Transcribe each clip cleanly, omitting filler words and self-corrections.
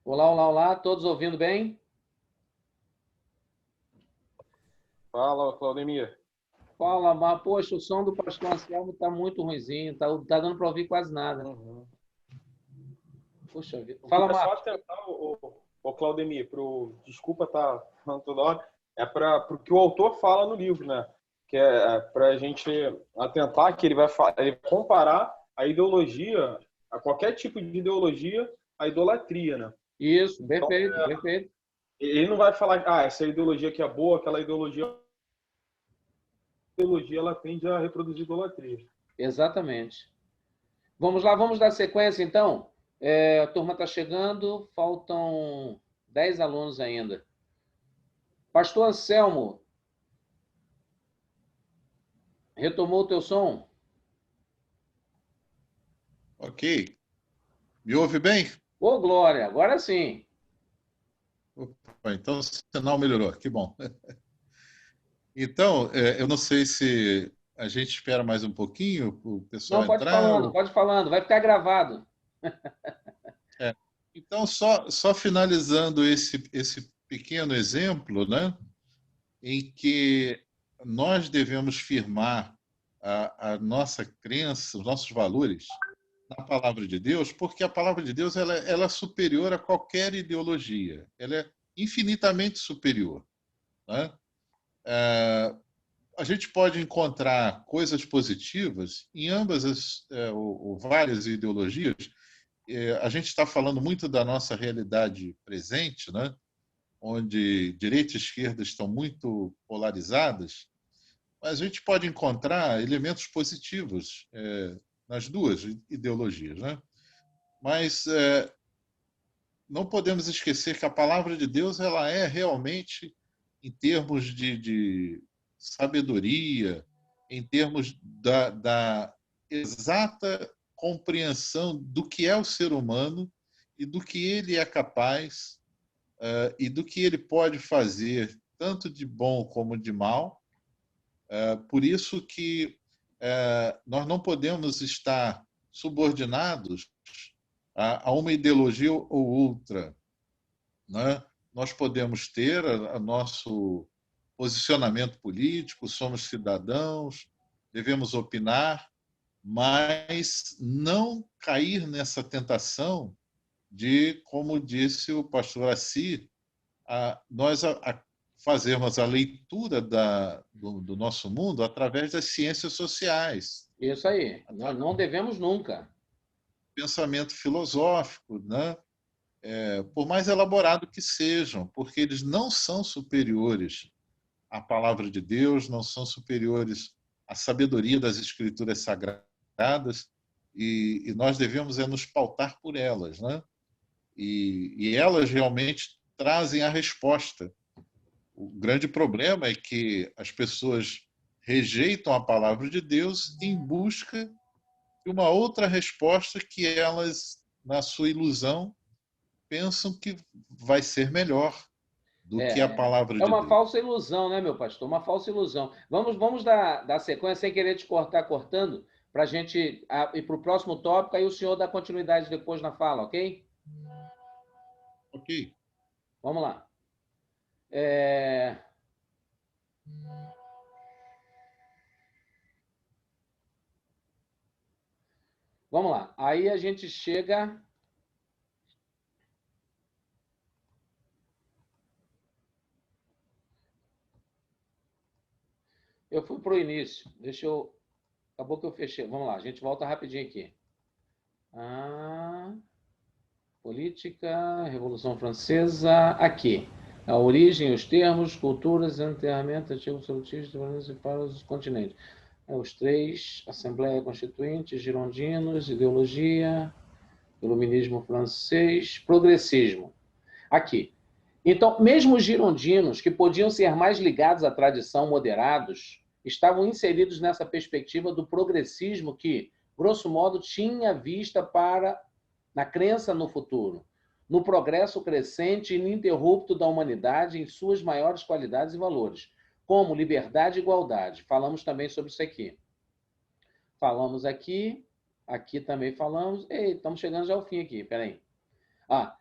Olá, olá, olá, todos ouvindo bem? Fala, Claudemir. Fala, mas, poxa, o som do pastor Anselmo está muito ruinzinho, tá dando para ouvir quase nada. Uhum. Poxa vida. O que Fala, é só Marcos. tentar, o Claudemir, desculpa estar falando toda hora, é para o que o autor fala no livro, né? Que é para a gente atentar que ele vai comparar a ideologia, a qualquer tipo de ideologia, à idolatria, né? Isso, Então, perfeito, perfeito. ele não vai falar, essa ideologia aqui é boa, aquela ideologia ela tende a reproduzir idolatria. Exatamente. Vamos lá, vamos dar sequência então. A turma está chegando, faltam 10 alunos ainda. Pastor Anselmo, retomou o teu som? Ok. Me ouve bem? Ô, Glória, agora sim. Opa, então o sinal melhorou. Que bom. Então, eu não sei se a gente espera mais um pouquinho para o pessoal Não, entrar. pode falando, vai ficar gravado. É. Então, só finalizando esse pequeno exemplo, né, em que nós devemos firmar a nossa crença, os nossos valores na palavra de Deus, porque a palavra de Deus ela é superior a qualquer ideologia. Ela é infinitamente superior, né? A gente pode encontrar coisas positivas em ambas ou várias ideologias. A gente está falando muito da nossa realidade presente, né? Onde direita e esquerda estão muito polarizadas, mas a gente pode encontrar elementos positivos nas duas ideologias, né? Mas não podemos esquecer que a palavra de Deus ela é realmente, em termos de sabedoria, em termos da exata compreensão do que é o ser humano e do que ele é capaz e do que ele pode fazer, tanto de bom como de mal. Por isso que nós não podemos estar subordinados a uma ideologia ou outra, né? Nós podemos ter nosso posicionamento político, somos cidadãos, devemos opinar, mas não cair nessa tentação de, como disse o pastor Assi, nós fazermos a leitura do nosso mundo através das ciências sociais, Isso aí. Nós através não devemos nunca. do pensamento filosófico, né? Por mais elaborado que sejam, porque eles não são superiores à palavra de Deus, não são superiores à sabedoria das escrituras sagradas, e nós devemos nos pautar por elas, né? E elas realmente trazem a resposta. O grande problema é que as pessoas rejeitam a palavra de Deus em busca de uma outra resposta que elas, na sua ilusão, pensam que vai ser melhor do que a palavra É de uma Deus. falsa ilusão, né, meu pastor? Uma falsa ilusão. Vamos dar sequência sem querer te cortar cortando, para a gente ir para o próximo tópico, aí o senhor dá continuidade depois na fala, ok? Ok. Vamos lá. É, Vamos lá. Aí a gente chega. Eu fui para o início. Deixa eu. Acabou que eu fechei. Vamos lá, a gente volta rapidinho aqui. Ah, política, Revolução Francesa. Aqui. A origem, os termos, culturas, enterramento, antigo absolutista, para os continentes. Os três, Assembleia Constituinte, girondinos, ideologia, iluminismo francês, progressismo. Aqui. Então, mesmo os girondinos, que podiam ser mais ligados à tradição moderados, estavam inseridos nessa perspectiva do progressismo que, grosso modo, tinha vista para na crença no futuro, no progresso crescente e ininterrupto da humanidade em suas maiores qualidades e valores, como liberdade e igualdade. Falamos também sobre isso aqui. Falamos aqui, aqui também falamos. Ei, estamos chegando já ao fim aqui, peraí.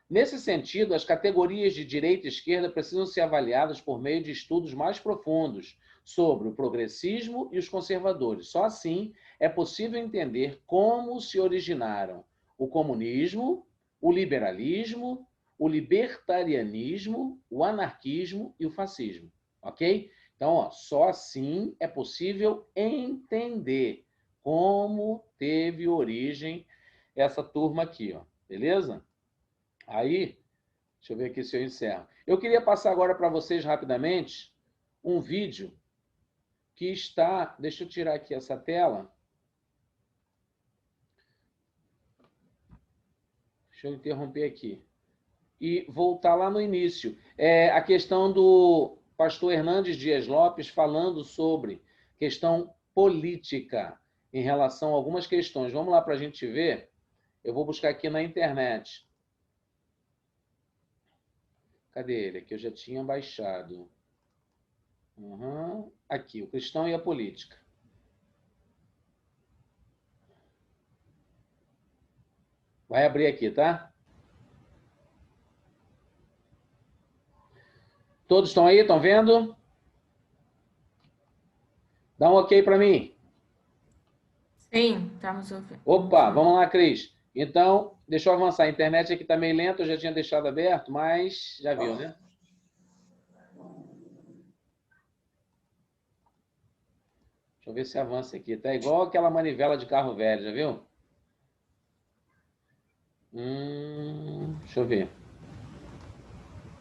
Nesse sentido, as categorias de direita e esquerda precisam ser avaliadas por meio de estudos mais profundos sobre o progressismo e os conservadores. Só assim é possível entender como se originaram o comunismo, o liberalismo, o libertarianismo, o anarquismo e o fascismo. Ok? Então, só assim é possível entender como teve origem essa turma aqui, beleza? Aí, deixa eu ver aqui se eu encerro. Eu queria passar agora para vocês rapidamente um vídeo que está... Deixa eu tirar aqui essa tela. Deixa eu interromper aqui. E voltar lá no início. A questão do pastor Hernandes Dias Lopes falando sobre questão política em relação a algumas questões. Vamos lá para a gente ver. Eu vou buscar aqui na internet. Cadê ele? Aqui eu já tinha baixado. Aqui, o cristão e a política. Vai abrir aqui, tá? Todos estão aí? Estão vendo? Dá um ok para mim. Sim, estamos ouvindo. Opa, vamos lá, Cris. Então, deixa eu avançar. A internet aqui está meio lenta, eu já tinha deixado aberto, mas já viu, né? Deixa eu ver se avança aqui. Tá igual aquela manivela de carro velho, já viu? Deixa eu ver.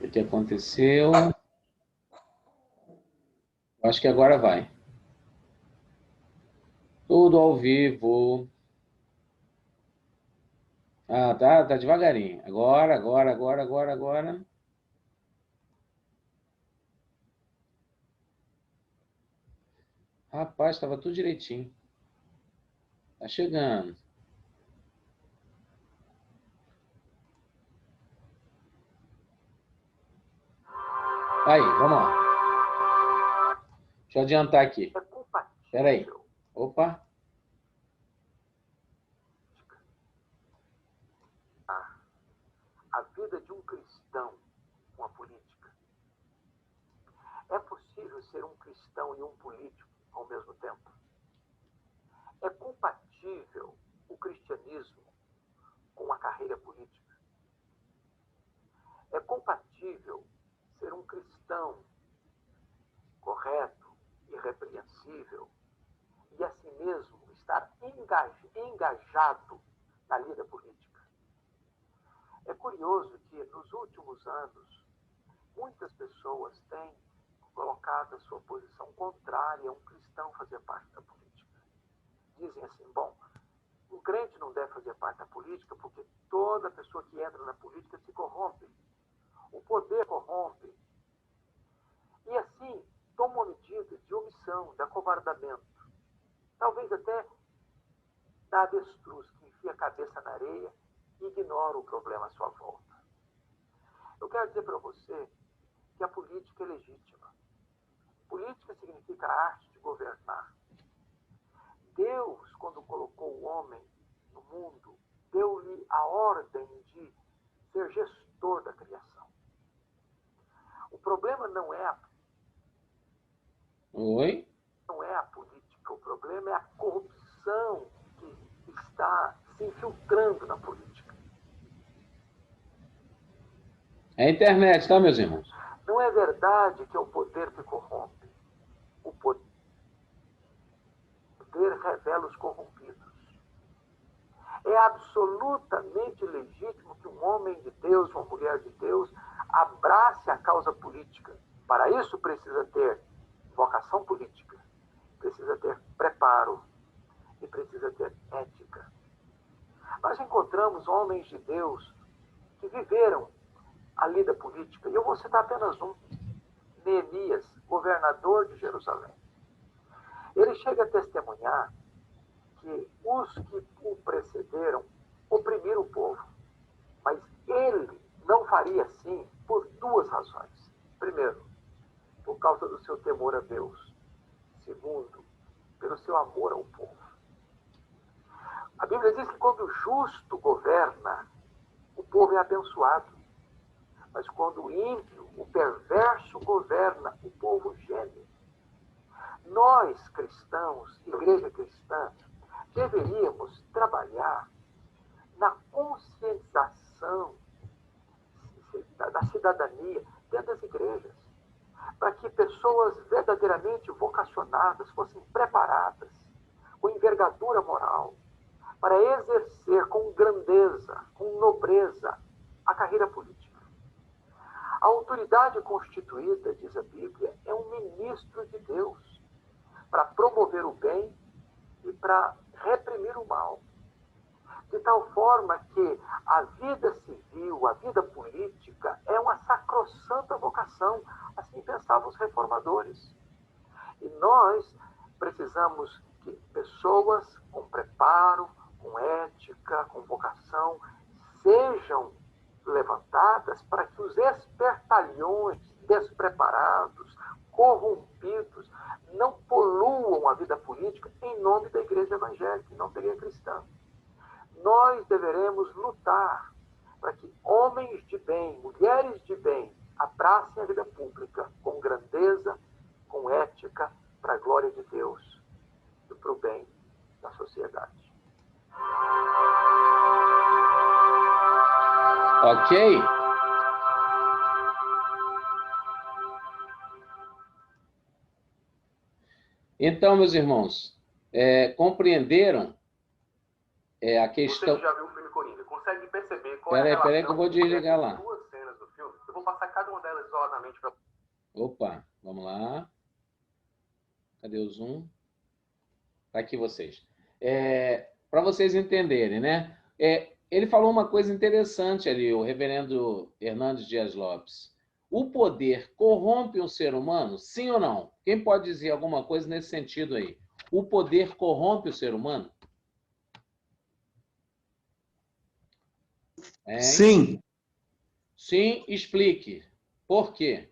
O que aconteceu? Acho que agora vai. Tudo ao vivo. Tá devagarinho. Agora. Rapaz, estava tudo direitinho. Tá chegando. Aí, vamos lá. Deixa eu adiantar aqui. Espera aí. Opa. A vida de um cristão com a política. É possível ser um cristão e um político ao mesmo tempo? É compatível o cristianismo com a carreira política? É compatível ser um cristão correto, irrepreensível e, assim mesmo, estar engajado na lida política? É curioso que, nos últimos anos, muitas pessoas têm colocado a sua posição contrária a um cristão fazer parte da política. Dizem assim, bom, um crente não deve fazer parte da política porque toda pessoa que entra na política se corrompe. O poder corrompe. E assim, tomam medidas de omissão, de acovardamento. Talvez até da avestruz que enfia a cabeça na areia e ignora o problema à sua volta. Eu quero dizer para você que a política é legítima. Política significa a arte de governar. Deus, quando colocou o homem no mundo, deu-lhe a ordem de ser gestor da criação. O problema não é a política, o problema é a corrupção que está se infiltrando na política. É a internet, tá, meus irmãos? Não é verdade que é o poder que corrompe. O poder revela os corrompidos. É absolutamente legítimo que um homem de Deus, uma mulher de Deus, abrace a causa política. Para isso precisa ter vocação política, precisa ter preparo e precisa ter ética. Nós encontramos homens de Deus que viveram a lida política, e eu vou citar apenas um, Neemias, governador de Jerusalém. Ele chega a testemunhar que os que o precederam oprimiram o povo, mas ele não faria assim por duas razões. Primeiro, por causa do seu temor a Deus. Segundo, pelo seu amor ao povo. A Bíblia diz que quando o justo governa, o povo é abençoado. Mas quando o ímpio, o perverso governa, o povo geme. Nós, cristãos, igreja cristã, deveríamos trabalhar na conscientização da cidadania dentro das igrejas, para que pessoas verdadeiramente vocacionadas fossem preparadas, com envergadura moral, para exercer com grandeza, com nobreza, a carreira política. A autoridade constituída, diz a Bíblia, é um ministro de Deus para promover o bem e para reprimir o mal. De tal forma que a vida civil, a vida política, é uma sacrossanta vocação, assim pensavam os reformadores. E nós precisamos que pessoas com preparo, com ética, com vocação, sejam levantadas para que os espertalhões despreparados, corrompidos, não poluam a vida política em nome da igreja evangélica, não da igreja cristã. Nós deveremos lutar para que homens de bem, mulheres de bem, abracem a vida pública com grandeza, com ética, para a glória de Deus e para o bem da sociedade. Ok? Então, meus irmãos, compreenderam a questão... Você já viu o filme Coringa, consegue perceber qual é a relação... Peraí que eu vou desligar lá. Duas cenas do filme. Eu vou passar cada uma delas isoladamente para... Opa, vamos lá. Cadê o zoom? Tá aqui vocês. Para vocês entenderem, né? Ele falou uma coisa interessante ali, o reverendo Hernandes Dias Lopes. O poder corrompe um ser humano? Sim ou não? Quem pode dizer alguma coisa nesse sentido aí? O poder corrompe o ser humano? Sim. Sim, explique. Por quê?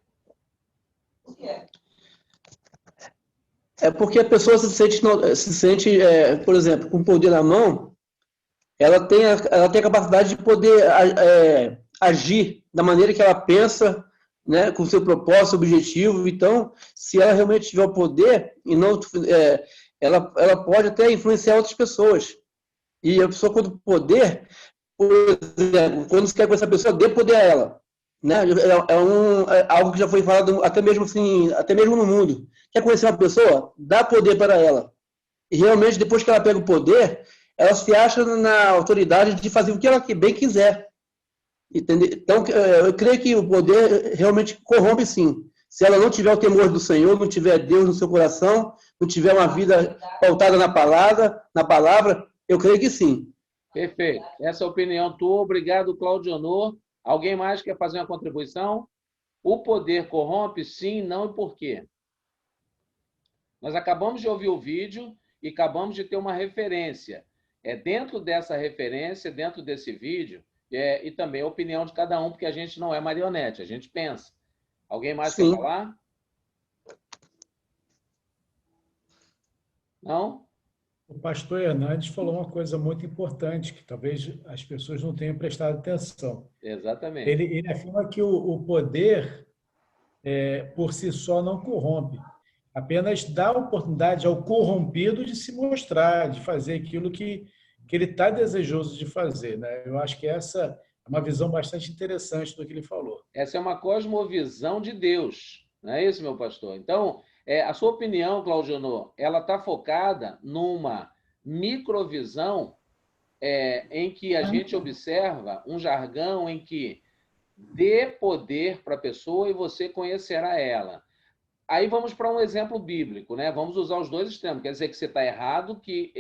É porque a pessoa se sente, por exemplo, com poder na mão, ela tem a capacidade de poder agir da maneira que ela pensa, né, com seu propósito, objetivo. Então, se ela realmente tiver o poder, e não, ela pode até influenciar outras pessoas. E a pessoa, quando poder, por exemplo, quando você quer que essa pessoa dê poder a ela, né? Algo que já foi falado até mesmo assim, até mesmo no mundo. Quer conhecer uma pessoa? Dá poder para ela. E realmente, depois que ela pega o poder, ela se acha na autoridade de fazer o que ela bem quiser. Entendeu? Então, eu creio que o poder realmente corrompe, sim. Se ela não tiver o temor do Senhor, não tiver Deus no seu coração, não tiver uma vida pautada na palavra, eu creio que sim. Perfeito. Essa é a opinião tua. Obrigado, Cláudio Honor. Alguém mais quer fazer uma contribuição? O poder corrompe? Sim, não e por quê? Nós acabamos de ouvir o vídeo e acabamos de ter uma referência. Dentro dessa referência, dentro desse vídeo, e também a opinião de cada um, porque a gente não é marionete, a gente pensa. Alguém mais quer falar? Não? O pastor Hernandes falou uma coisa muito importante, que talvez as pessoas não tenham prestado atenção. Exatamente. Ele afirma que o poder, por si só, não corrompe. Apenas dá oportunidade ao corrompido de se mostrar, de fazer aquilo que ele está desejoso de fazer, né? Eu acho que essa é uma visão bastante interessante do que ele falou. Essa é uma cosmovisão de Deus, não é isso, meu pastor? Então, a sua opinião, Cláudio Honor, ela está focada numa microvisão em que a gente observa um jargão em que dê poder para a pessoa e você conhecerá ela. Aí vamos para um exemplo bíblico, né? Vamos usar os dois extremos. Quer dizer que você está errado, que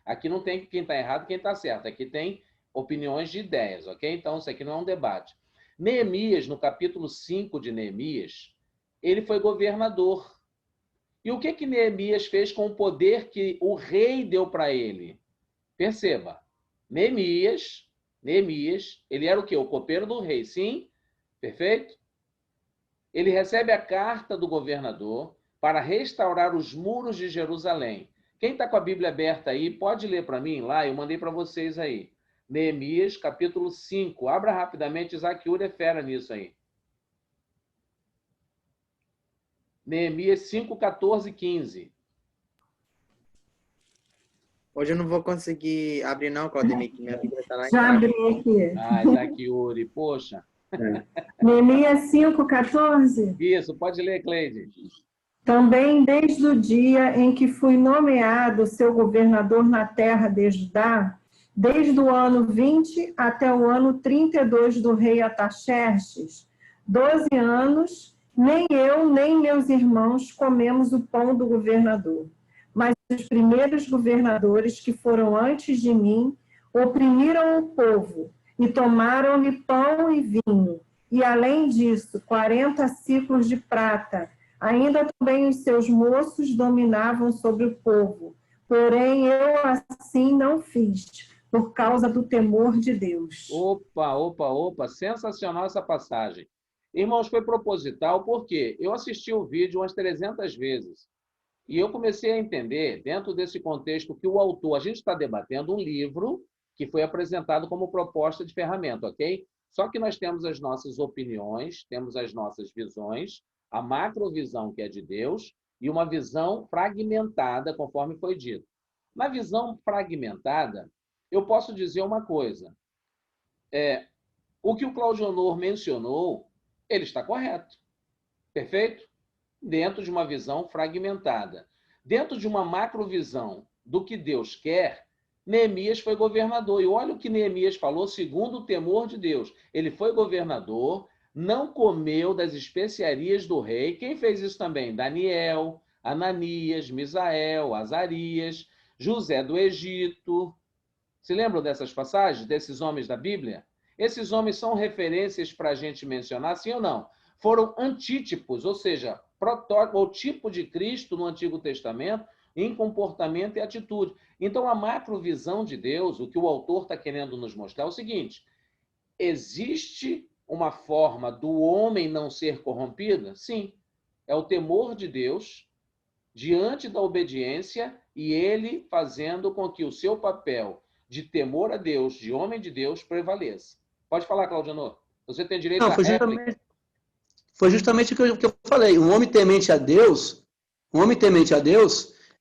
aqui não tem quem está errado e quem está certo. Aqui tem opiniões de ideias, ok? Então, isso aqui não é um debate. Neemias, no capítulo 5 de Neemias, ele foi governador. E o que Neemias fez com o poder que o rei deu para ele? Perceba, Neemias, ele era o quê? O copeiro do rei, sim? Perfeito? Ele recebe a carta do governador para restaurar os muros de Jerusalém. Quem está com a Bíblia aberta aí, pode ler para mim lá, eu mandei para vocês aí. Neemias, capítulo 5. Abra rapidamente, Isaac Uri é fera nisso aí. Neemias 5, 14 e 15. Hoje eu não vou conseguir abrir não, Claudemir, que minha Bíblia está lá em Já casa. abri aqui. Ah, Isaac Uri, poxa. Neemias 5,14. Isso, pode ler, Cleide. Também desde o dia em que fui nomeado seu governador na terra de Judá, desde o ano 20 até o ano 32 do rei Ataxerxes, 12 anos, nem eu nem meus irmãos comemos o pão do governador. Mas os primeiros governadores que foram antes de mim oprimiram o povo e tomaram-lhe pão e vinho, e além disso, 40 ciclos de prata. Ainda também os seus moços dominavam sobre o povo. Porém, eu assim não fiz, por causa do temor de Deus. Opa. Sensacional essa passagem. Irmãos, foi proposital porque eu assisti o vídeo umas 300 vezes. E eu comecei a entender, dentro desse contexto, que o autor... A gente está debatendo um livro que foi apresentado como proposta de ferramenta, ok? Só que nós temos as nossas opiniões, temos as nossas visões, a macrovisão, que é de Deus, e uma visão fragmentada, conforme foi dito. Na visão fragmentada, eu posso dizer uma coisa. O que o Claudio Honor mencionou, ele está correto. Perfeito? Dentro de uma visão fragmentada. Dentro de uma macrovisão do que Deus quer, Neemias foi governador. E olha o que Neemias falou, segundo o temor de Deus. Ele foi governador, não comeu das especiarias do rei. Quem fez isso também? Daniel, Ananias, Misael, Azarias, José do Egito. Se lembram dessas passagens, desses homens da Bíblia? Esses homens são referências para a gente mencionar, sim ou não? Foram antítipos, ou seja, protótipo ou tipo de Cristo no Antigo Testamento em comportamento e atitude. Então, a macrovisão de Deus, o que o autor está querendo nos mostrar é o seguinte: existe uma forma do homem não ser corrompida? Sim. É o temor de Deus diante da obediência e ele fazendo com que o seu papel de temor a Deus, de homem de Deus, prevaleça. Pode falar, Claudio Honor. Você tem direito a réplica. Foi justamente o que eu falei. Um homem temente a Deus,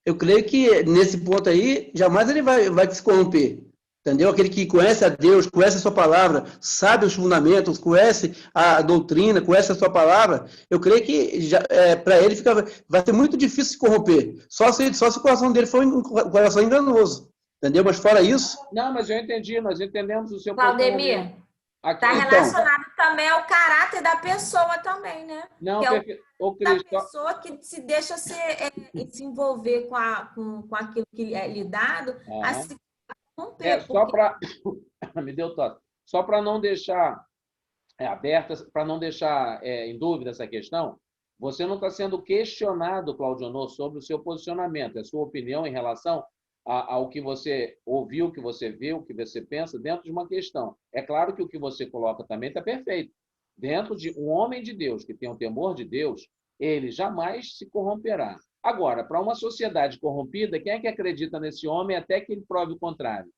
eu creio que nesse ponto aí, jamais ele vai se corromper. Entendeu? Aquele que conhece a Deus, conhece a sua palavra, sabe os fundamentos, conhece a doutrina, conhece a sua palavra, eu creio que para ele vai ser muito difícil se corromper. Só se o coração dele for um coração enganoso. Entendeu? Mas fora isso... Não, mas eu entendi, nós entendemos o seu Claudemir, está relacionado também ao caráter da pessoa também, né? Não, da pessoa que se deixa se envolver com aquilo que é lhe dado, assim, só para me deu toque. Só para não deixar aberta, para não deixar em dúvida essa questão, você não está sendo questionado, Claudio Honor, sobre o seu posicionamento, a sua opinião em relação ao que você ouviu, o que você viu, o que você pensa, dentro de uma questão. É claro que o que você coloca também está perfeito. Dentro de um homem de Deus, que tem o temor de Deus, ele jamais se corromperá. Agora, para uma sociedade corrompida, quem é que acredita nesse homem até que ele prove o contrário?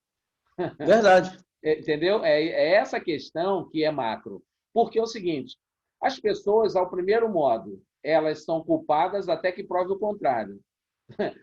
Verdade. Entendeu? É essa questão que é macro. Porque é o seguinte, as pessoas, ao primeiro modo, elas são culpadas até que prove o contrário.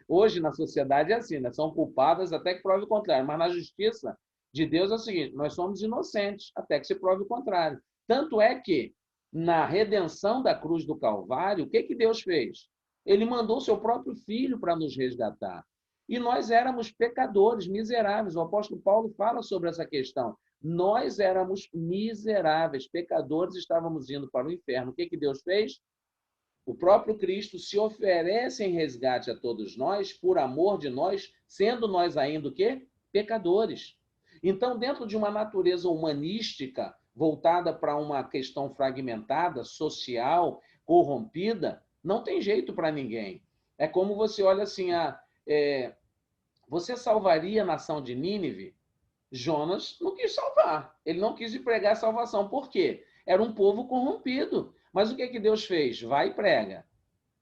Hoje, na sociedade, é assim, né? São culpadas até que prove o contrário. Mas na justiça de Deus é o seguinte, nós somos inocentes até que se prove o contrário. Tanto é que, na redenção da cruz do Calvário, o que Deus fez? Ele mandou seu próprio Filho para nos resgatar. E nós éramos pecadores, miseráveis. O apóstolo Paulo fala sobre essa questão. Nós éramos miseráveis, pecadores, estávamos indo para o inferno. O que Deus fez? O próprio Cristo se oferece em resgate a todos nós, por amor de nós, sendo nós ainda o quê? Pecadores. Então, dentro de uma natureza humanística, voltada para uma questão fragmentada, social, corrompida, não tem jeito para ninguém. É como você olha assim, você salvaria a nação de Nínive? Jonas não quis salvar. Ele não quis pregar salvação. Por quê? Era um povo corrompido. Mas o que Deus fez? Vai e prega.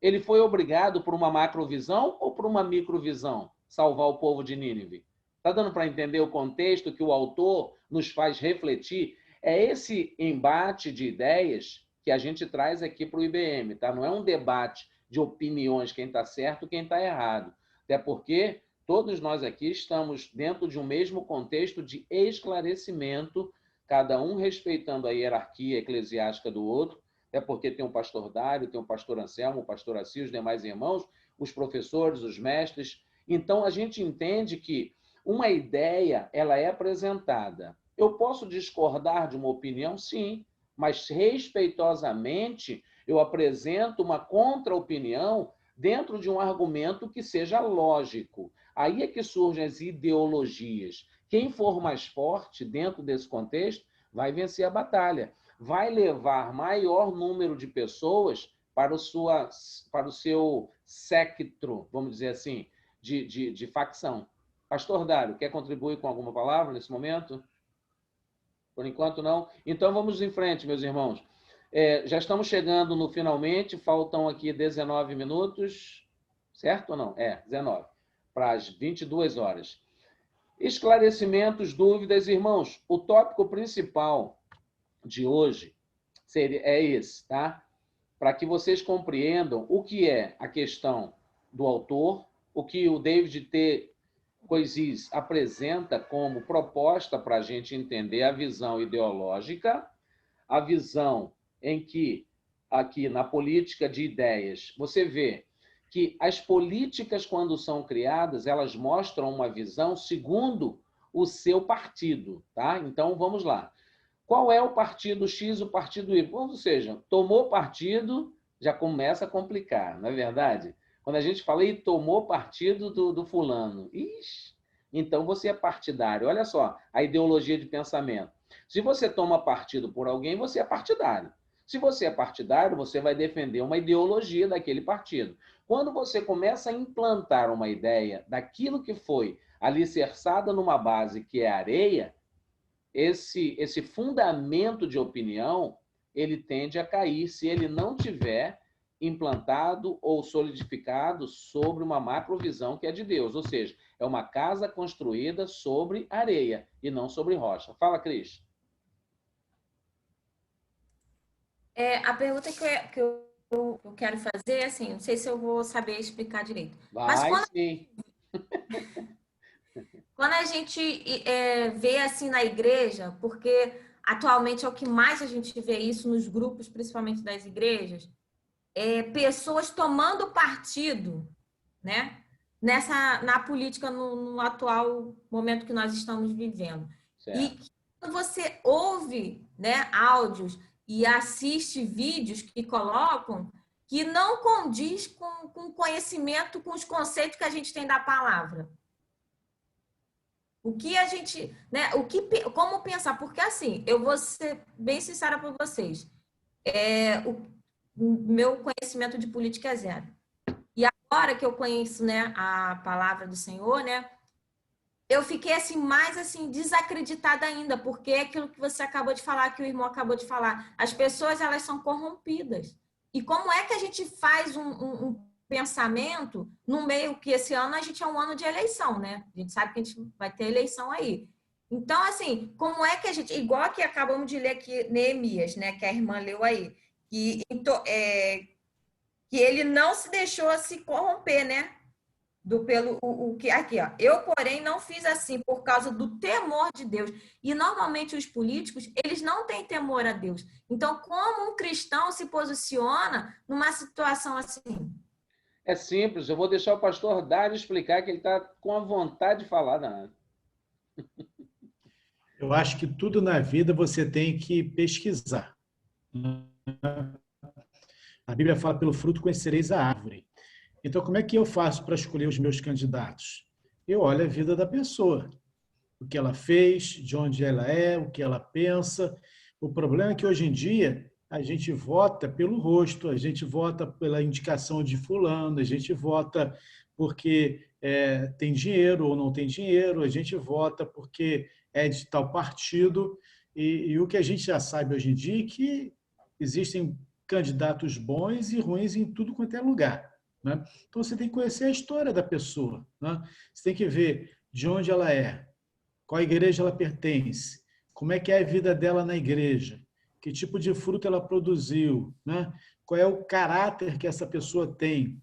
Ele foi obrigado por uma macrovisão ou por uma microvisão salvar o povo de Nínive? Está dando para entender o contexto que o autor nos faz refletir? É esse embate de ideias que a gente traz aqui para o IBM, tá? Não é um debate de opiniões, quem está certo, quem está errado. Até porque todos nós aqui estamos dentro de um mesmo contexto de esclarecimento, cada um respeitando a hierarquia eclesiástica do outro, até porque tem o pastor Dário, tem o pastor Anselmo, o pastor Assis, os demais irmãos, os professores, os mestres. Então, a gente entende que uma ideia, ela é apresentada. Eu posso discordar de uma opinião? Sim, mas respeitosamente eu apresento uma contra-opinião dentro de um argumento que seja lógico. Aí é que surgem as ideologias. Quem for mais forte dentro desse contexto vai vencer a batalha, vai levar maior número de pessoas para o seu séquito, vamos dizer assim, de facção. Pastor Dário, quer contribuir com alguma palavra nesse momento? Por enquanto, não. Então, vamos em frente, meus irmãos. Já estamos chegando no finalmente, faltam aqui 19 minutos, certo ou não? 19, para as 22 horas. Esclarecimentos, dúvidas, irmãos. O tópico principal de hoje é esse, tá? Para que vocês compreendam o que é a questão do autor, o que o David T. Coisis apresenta como proposta para a gente entender a visão ideológica, a visão em que, aqui na política de ideias, você vê que as políticas, quando são criadas, elas mostram uma visão segundo o seu partido, tá? Então, vamos lá. Qual é o partido X, o partido Y? Ou seja, tomou partido, já começa a complicar, não é verdade? Quando a gente fala, e tomou partido do fulano, então você é partidário. Olha só, a ideologia de pensamento. Se você toma partido por alguém, você é partidário. Se você é partidário, você vai defender uma ideologia daquele partido. Quando você começa a implantar uma ideia daquilo que foi alicerçada numa base que é areia, esse fundamento de opinião, ele tende a cair se ele não tiver implantado ou solidificado sobre uma macrovisão que é de Deus, ou seja, é uma casa construída sobre areia e não sobre rocha. Fala, Cris. A pergunta que eu quero fazer, assim, não sei se eu vou saber explicar direito. Mas sim. Quando a gente vê assim na igreja, porque atualmente é o que mais a gente vê isso nos grupos, principalmente das igrejas, pessoas tomando partido, né, na política no atual momento que nós estamos vivendo. Certo. E quando você ouve, né, áudios e assiste vídeos que colocam que não condiz com o conhecimento, com os conceitos que a gente tem da palavra. O que a gente, né, como pensar? Porque assim, eu vou ser bem sincera para vocês. Meu conhecimento de política é zero. E agora que eu conheço, né, a palavra do Senhor, né, eu fiquei assim mais assim desacreditada ainda, porque é aquilo que você acabou de falar, que o irmão acabou de falar. As pessoas, elas são corrompidas. E como é que a gente faz um pensamento no meio que esse ano a gente é um ano de eleição, né? A gente sabe que a gente vai ter eleição aí. Então, assim, como é que a gente... Igual que acabamos de ler aqui Neemias, né? Que a irmã leu aí. Que ele não se deixou se corromper, né? Aqui, ó. Eu, porém, não fiz assim por causa do temor de Deus. E, normalmente, os políticos, eles não têm temor a Deus. Então, como um cristão se posiciona numa situação assim? É simples. Eu vou deixar o pastor Dário explicar, que ele está com a vontade de falar da área. Eu acho que tudo na vida você tem que pesquisar. A Bíblia fala, pelo fruto conhecereis a árvore. Então, como é que eu faço para escolher os meus candidatos? Eu olho a vida da pessoa, o que ela fez, de onde ela é, o que ela pensa. O problema é que, hoje em dia, a gente vota pelo rosto, a gente vota pela indicação de fulano, a gente vota porque tem dinheiro ou não tem dinheiro, a gente vota porque é de tal partido. E o que a gente já sabe hoje em dia é que existem candidatos bons e ruins em tudo quanto é lugar. Né? Então, você tem que conhecer a história da pessoa. Né? Você tem que ver de onde ela é, qual igreja ela pertence, como é que é a vida dela na igreja, que tipo de fruto ela produziu, né? Qual é o caráter que essa pessoa tem.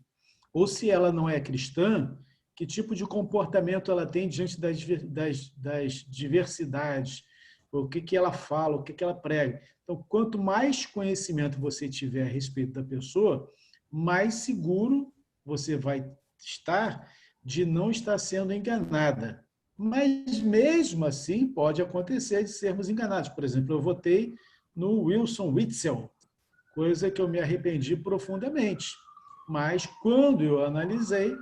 Ou se ela não é cristã, que tipo de comportamento ela tem diante das diversidades, o que ela fala, o que ela prega. Então, quanto mais conhecimento você tiver a respeito da pessoa, mais seguro você vai estar de não estar sendo enganada. Mas, mesmo assim, pode acontecer de sermos enganados. Por exemplo, eu votei no Wilson Witzel, coisa que eu me arrependi profundamente. Mas, quando eu analisei,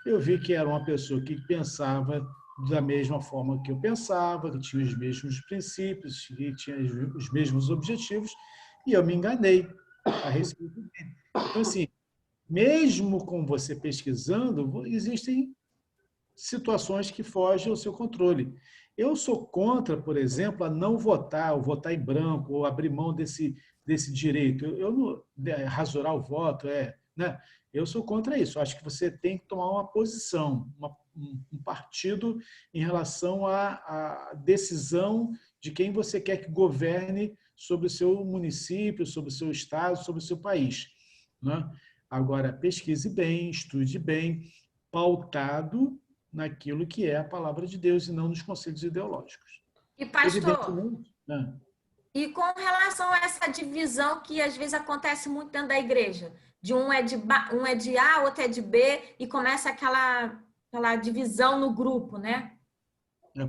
eu vi que era uma pessoa que pensava da mesma forma que eu pensava, que tinha os mesmos princípios, que tinha os mesmos objetivos, e eu me enganei a respeito dele. Então, assim, mesmo com você pesquisando, existem situações que fogem ao seu controle. Eu sou contra, por exemplo, a não votar, ou votar em branco, ou abrir mão desse direito. Eu não rasurar o voto, né? Eu sou contra isso. Acho que você tem que tomar uma posição, um partido em relação à decisão de quem você quer que governe sobre o seu município, sobre o seu estado, sobre o seu país, né? Agora, pesquise bem, estude bem, pautado naquilo que é a palavra de Deus e não nos conselhos ideológicos. E, pastor, né? E com relação a essa divisão que às vezes acontece muito dentro da igreja, de um é de A, outro é de B, e começa aquela divisão no grupo, né?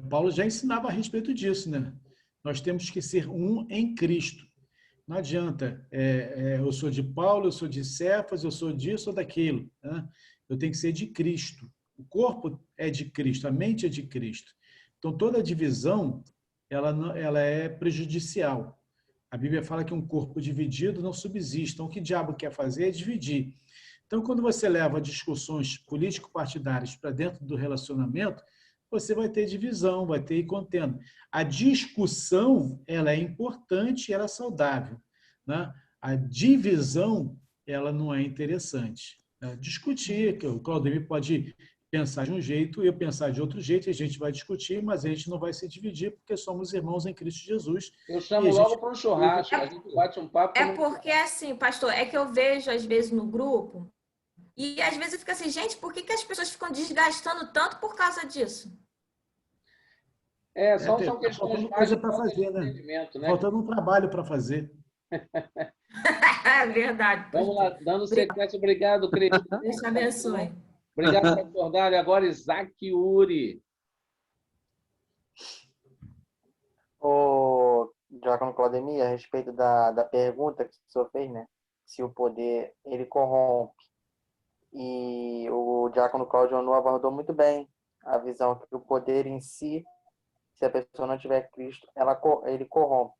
Paulo já ensinava a respeito disso, né? Nós temos que ser um em Cristo. Não adianta, eu sou de Paulo, eu sou de Cefas, eu sou disso ou daquilo, né? Eu tenho que ser de Cristo. O corpo é de Cristo, a mente é de Cristo. Então, toda divisão, ela é prejudicial. A Bíblia fala que um corpo dividido não subsiste. Então, o que o diabo quer fazer é dividir. Então, quando você leva discussões político-partidárias para dentro do relacionamento, você vai ter divisão, vai ter contenda. A discussão, ela é importante e ela é saudável, né? A divisão, ela não é interessante. Discutir, que o Claudemir pode pensar de um jeito, eu pensar de outro jeito, e a gente vai discutir, mas a gente não vai se dividir, porque somos irmãos em Cristo Jesus. Eu chamo logo para um churrasco, a gente bate um papo. Porque, assim, pastor, é que eu vejo, às vezes, no grupo, e às vezes eu fico assim, gente, por que as pessoas ficam desgastando tanto por causa disso? São questões mais coisa para fazer, né? Faltando um trabalho para fazer. É verdade. Vamos lá, dando sequência. Obrigado, Cristo. Deus te abençoe. Obrigado, pastor Dário. Agora, Isaac Uri. O Diácono Claudemir, a respeito da pergunta que o senhor fez, né? Se o poder, ele corrompe. E o Diácono Cláudio Onu abordou muito bem a visão que o poder em si, se a pessoa não tiver Cristo, ele corrompe.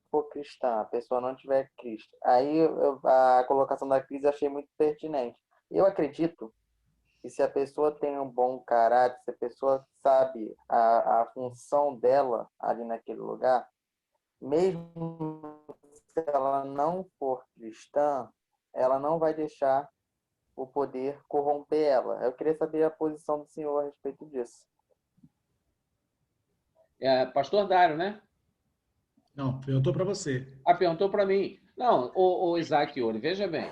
For cristã, a pessoa não tiver Cristo. Aí a colocação da crise eu achei muito pertinente. Eu acredito que se a pessoa tem um bom caráter, se a pessoa sabe a função dela ali naquele lugar, mesmo se ela não for cristã, ela não vai deixar o poder corromper ela. Eu queria saber a posição do senhor a respeito disso. Pastor Dário, né? Não, perguntou para você. Perguntou para mim. Não, o Isaac Uri, veja bem.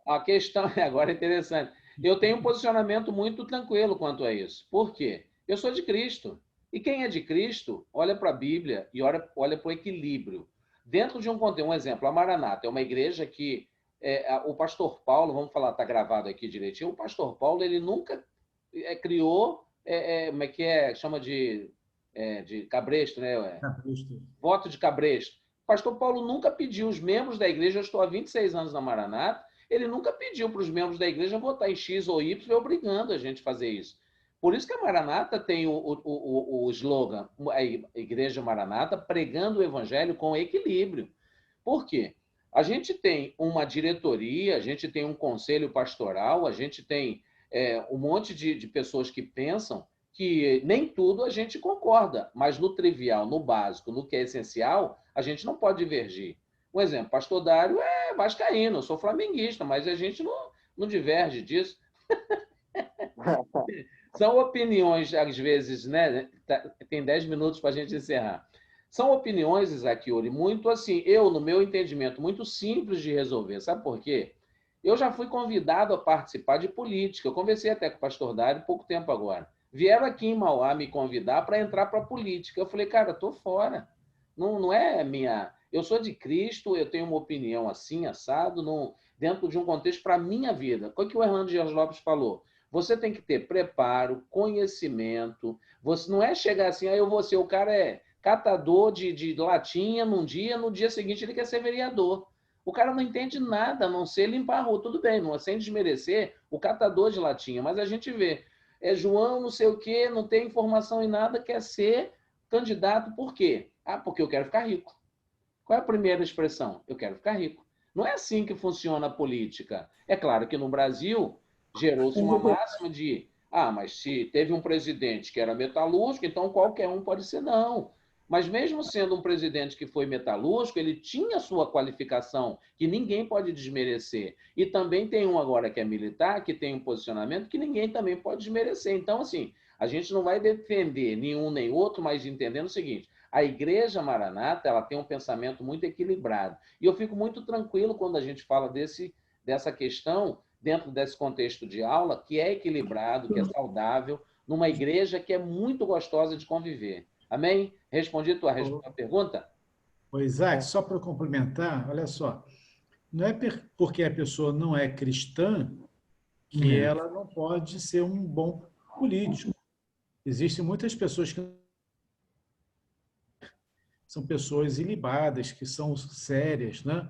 A questão agora é interessante. Eu tenho um posicionamento muito tranquilo quanto a isso. Por quê? Eu sou de Cristo. E quem é de Cristo, olha para a Bíblia e olha para o equilíbrio. Dentro de um contexto, um exemplo, a Maranata é uma igreja que o pastor Paulo, vamos falar, está gravado aqui direitinho, o pastor Paulo, ele nunca criou, como é que é? Chama de cabresto, né? Cabresto. Voto de cabresto. O pastor Paulo nunca pediu os membros da igreja, eu estou há 26 anos na Maranata, ele nunca pediu para os membros da igreja votar em X ou Y, obrigando a gente a fazer isso. Por isso que a Maranata tem o slogan, a Igreja Maranata, pregando o evangelho com equilíbrio. Por quê? A gente tem uma diretoria, a gente tem um conselho pastoral, a gente tem um monte de pessoas que pensam que nem tudo a gente concorda, mas no trivial, no básico, no que é essencial, a gente não pode divergir. Um exemplo, pastor Dário é vascaíno, eu sou flamenguista, mas a gente não diverge disso. São opiniões, às vezes, né? Tem 10 minutos para a gente encerrar. São opiniões, Isaac Yuri, muito assim, no meu entendimento, muito simples de resolver. Sabe por quê? Eu já fui convidado a participar de política. Eu conversei até com o pastor Dário pouco tempo agora. Vieram aqui em Mauá me convidar para entrar para a política. Eu falei, cara, estou fora. Não é minha... Eu sou de Cristo, eu tenho uma opinião assim, assado, dentro de um contexto para a minha vida. O que o Hernando Dias Lopes falou? Você tem que ter preparo, conhecimento. Você não é chegar assim, eu vou ser, o cara é catador de latinha num dia, no dia seguinte ele quer ser vereador. O cara não entende nada, a não ser limpar a rua. Tudo bem, não é sem desmerecer o catador de latinha, mas a gente vê. João, não sei o quê, não tem informação em nada, quer ser candidato. Por quê? Porque eu quero ficar rico. Qual é a primeira expressão? Eu quero ficar rico. Não é assim que funciona a política. É claro que no Brasil gerou-se uma máxima de mas se teve um presidente que era metalúrgico, então qualquer um pode ser. Não. Mas mesmo sendo um presidente que foi metalúrgico, ele tinha sua qualificação, que ninguém pode desmerecer. E também tem um agora que é militar, que tem um posicionamento que ninguém também pode desmerecer. Então, assim, a gente não vai defender nenhum nem outro, mas entendendo o seguinte, a Igreja Maranata, ela tem um pensamento muito equilibrado. E eu fico muito tranquilo quando a gente fala dessa questão, dentro desse contexto de aula, que é equilibrado, que é saudável, numa igreja que é muito gostosa de conviver. Amém? Respondi a tua pergunta? Isaac, só para complementar, olha só, não é porque a pessoa não é cristã que ela não pode ser um bom político. Existem muitas pessoas que são pessoas ilibadas, que são sérias, né?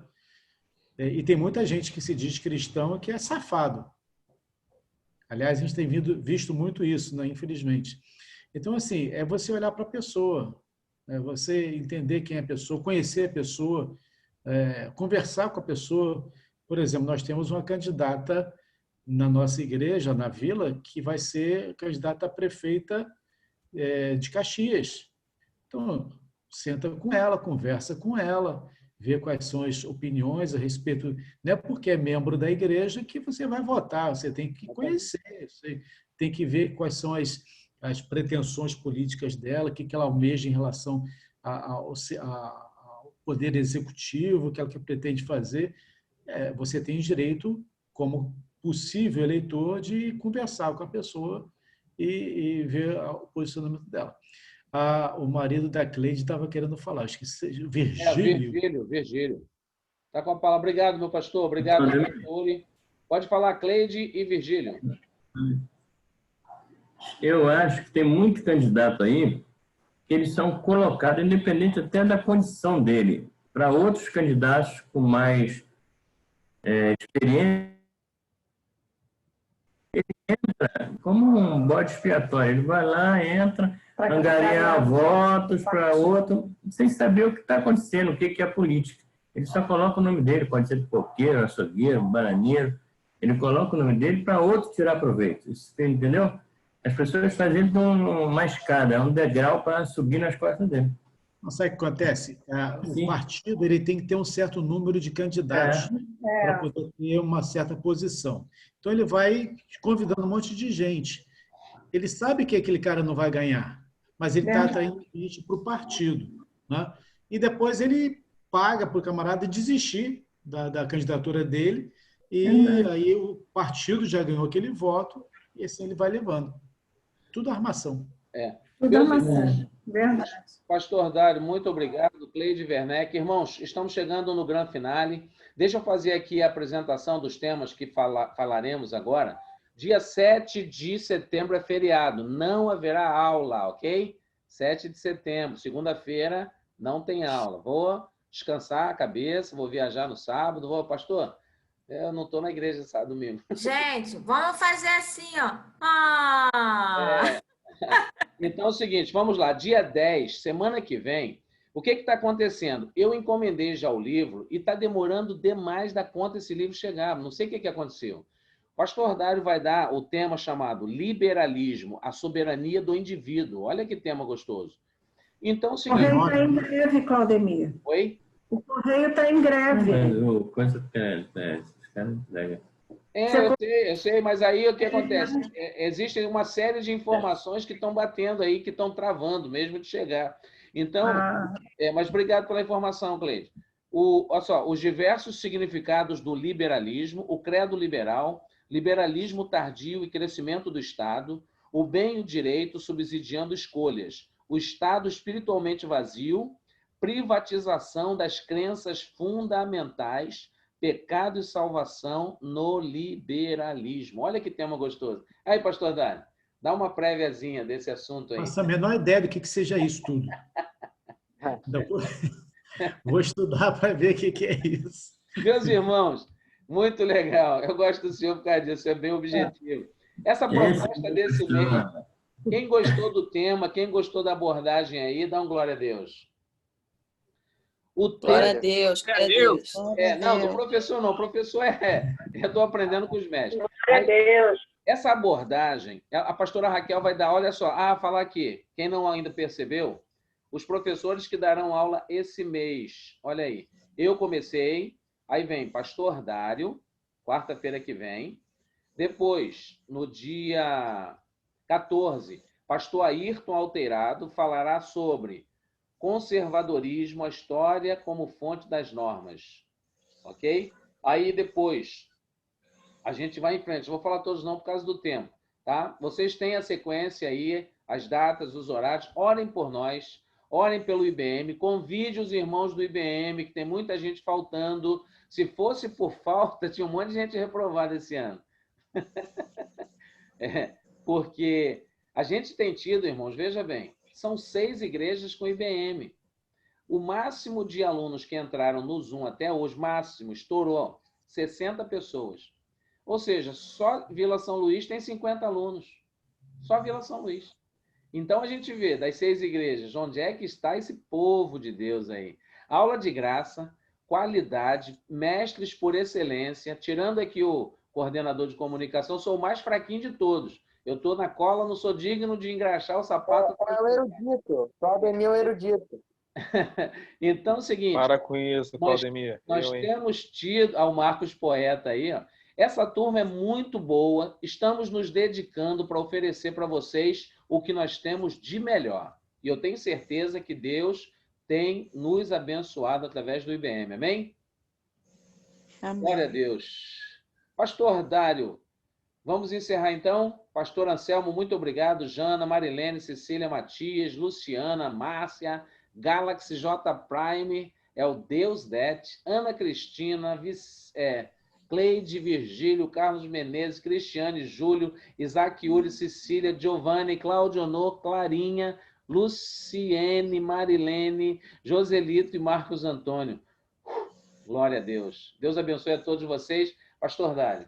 E tem muita gente que se diz cristão que é safado. Aliás, a gente tem visto muito isso, né? Infelizmente. Então, assim, é você olhar para a pessoa, é você entender quem é a pessoa, conhecer a pessoa, conversar com a pessoa. Por exemplo, nós temos uma candidata na nossa igreja, na vila, que vai ser candidata a prefeita de Caxias. Então, senta com ela, conversa com ela, vê quais são as opiniões a respeito. Não é porque é membro da igreja que você vai votar, você tem que conhecer, você tem que ver quais são as pretensões políticas dela, o que ela almeja em relação ao poder executivo, o que ela pretende fazer. Você tem direito, como possível eleitor, de conversar com a pessoa e ver o posicionamento dela. O marido da Cleide estava querendo falar, acho que seja Virgílio. Virgílio. Está com a palavra. Obrigado, meu pastor. Obrigado, pastor. Pode falar, Cleide e Virgílio. Eu acho que tem muito candidato aí que eles são colocados, independente até da condição dele, para outros candidatos com mais experiência. Ele entra como um bode expiatório. Ele vai lá, entra, angariar votos para outro, sem saber o que está acontecendo, o que é política. Ele só coloca o nome dele, pode ser coqueiro, açougueiro, bananeiro. Ele coloca o nome dele para outro tirar proveito. Isso, entendeu? As pessoas fazem uma escada, um degrau para subir nas costas dele. Não sabe o que acontece? O partido ele tem que ter um certo número de candidatos para poder ter uma certa posição. Então, ele vai convidando um monte de gente. Ele sabe que aquele cara não vai ganhar, mas ele está atraindo gente para o partido. Né? E depois ele paga para o camarada desistir da candidatura dele, e aí o partido já ganhou aquele voto, e assim ele vai levando. Tudo armação. Tudo armação. Verdade. Pastor Dário, muito obrigado. Cleide Werneck. Irmãos, estamos chegando no grande finale. Deixa eu fazer aqui a apresentação dos temas que falaremos agora. Dia 7 de setembro é feriado. Não haverá aula, ok? 7 de setembro, segunda-feira, não tem aula. Vou descansar a cabeça, vou viajar no sábado. Pastor, eu não estou na igreja sábado domingo. Gente, vamos fazer assim, ó. Então é o seguinte, vamos lá. Dia 10, semana que vem, o que está acontecendo? Eu encomendei já o livro e está demorando demais da conta esse livro chegar. Não sei o que aconteceu. O pastor Dário vai dar o tema chamado Liberalismo, a soberania do indivíduo. Olha que tema gostoso. Então, o seguinte... O Correio está em greve, Claudemir. Oi? O Correio está em greve. Eu sei, mas aí o que acontece? Existe uma série de informações que estão batendo aí, que estão travando mesmo de chegar. Então, mas obrigado pela informação, Cleide. Olha só, os diversos significados do liberalismo, o credo liberal, liberalismo tardio e crescimento do Estado, o bem e o direito subsidiando escolhas, o Estado espiritualmente vazio, privatização das crenças fundamentais, pecado e salvação no liberalismo. Olha que tema gostoso. Aí, pastor Dário, dá uma préviazinha desse assunto aí. Não faço a menor ideia do que seja isso tudo. Vou estudar para ver o que é isso. Meus irmãos, muito legal. Eu gosto do senhor por causa disso, é bem objetivo. Essa proposta desse mês, quem gostou do tema, quem gostou da abordagem aí, dá um glória a Deus. Glória a Deus. Glória a Deus. Não, do professor não. O professor eu estou aprendendo com os mestres. Glória a Deus. Essa abordagem, a pastora Raquel vai dar, olha só, falar aqui, quem não ainda percebeu, os professores que darão aula esse mês. Olha aí, eu comecei, aí vem pastor Dário, quarta-feira que vem. Depois, no dia 14, pastor Ayrton Alterado falará sobre conservadorismo, a história como fonte das normas. Ok? Aí depois, a gente vai em frente. Eu vou falar todos não por causa do tempo. Tá? Vocês têm a sequência aí, as datas, os horários. Orem por nós. Orem pelo IBM, convide os irmãos do IBM, que tem muita gente faltando. Se fosse por falta, tinha um monte de gente reprovada esse ano. Porque a gente tem tido, irmãos, veja bem, são 6 igrejas com IBM. O máximo de alunos que entraram no Zoom até hoje, máximo, estourou 60 pessoas. Ou seja, só Vila São Luís tem 50 alunos. Só Vila São Luís. Então, a gente vê das 6 igrejas, onde é que está esse povo de Deus aí? Aula de graça, qualidade, mestres por excelência, tirando aqui o coordenador de comunicação, sou o mais fraquinho de todos. Eu estou na cola, não sou digno de engraxar o sapato. É o erudito, Claudemir é o erudito. Então, é o seguinte... Para com isso, Claudemir. Nós temos tido... o Marcos Poeta aí, ó. Essa turma é muito boa, estamos nos dedicando para oferecer para vocês o que nós temos de melhor. E eu tenho certeza que Deus tem nos abençoado através do IBM. Amém? Amém. Glória a Deus. Pastor Dário, vamos encerrar então? Pastor Anselmo, muito obrigado. Jana, Marilene, Cecília, Matias, Luciana, Márcia, Galaxy J Prime, é o Deus Det, Ana Cristina, Cleide, Virgílio, Carlos Menezes, Cristiane, Júlio, Isaac Yuri, Cecília, Giovanni, Cláudio Honor, Clarinha, Luciene, Marilene, Joselito e Marcos Antônio. Glória a Deus. Deus abençoe a todos vocês. Pastor Dário.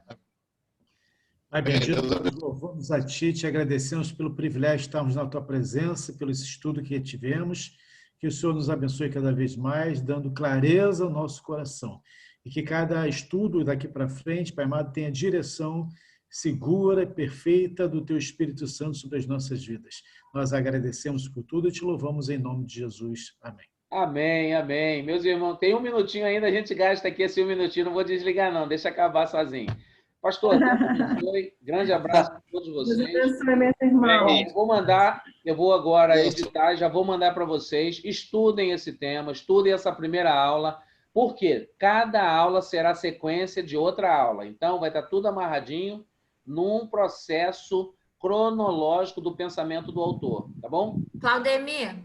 Pai bendito, nós louvamos a Ti, te agradecemos pelo privilégio de estarmos na Tua presença, pelo estudo que tivemos, que o Senhor nos abençoe cada vez mais, dando clareza ao nosso coração. E que cada estudo daqui para frente, Pai amado, tenha direção segura e perfeita do Teu Espírito Santo sobre as nossas vidas. Nós agradecemos por tudo e te louvamos em nome de Jesus. Amém. Amém, amém. Meus irmãos, tem um minutinho ainda, a gente gasta aqui esse um minutinho, não vou desligar não, deixa acabar sozinho. Pastor, grande abraço a todos vocês. Eu vou agora editar, já vou mandar para vocês, estudem esse tema, estudem essa primeira aula, porque cada aula será sequência de outra aula. Então, vai estar tudo amarradinho num processo cronológico do pensamento do autor, tá bom? Claudemir,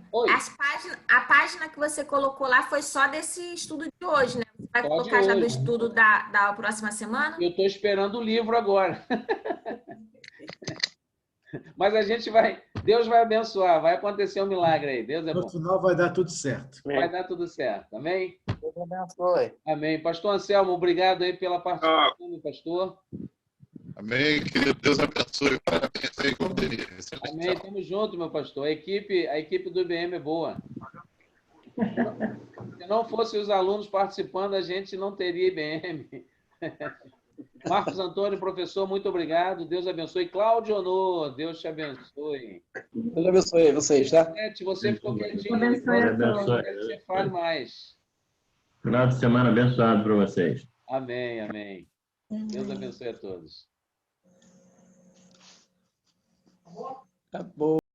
a página que você colocou lá foi só desse estudo de hoje, né? Você vai colocar já do estudo da próxima semana? Eu estou esperando o livro agora. Mas a gente vai... Deus vai abençoar, vai acontecer um milagre aí. Deus é bom. No final vai dar tudo certo. Vai dar tudo certo, amém? Deus abençoe. Amém. Pastor Anselmo, obrigado aí pela participação, pastor. Amém, querido. Deus abençoe. Parabéns aí, Claudemir. Amém. Tamo junto, meu pastor. A equipe do IBM é boa. Se não fossem os alunos participando, a gente não teria IBM. Marcos Antônio, professor, muito obrigado. Deus abençoe. Cláudio Honor, Deus te abençoe. Deus abençoe vocês, tá? Você ficou quietinho. Deus abençoe. Quero que você fale mais. Final de semana abençoado para vocês. Amém, amém. Deus abençoe a todos. Acabou.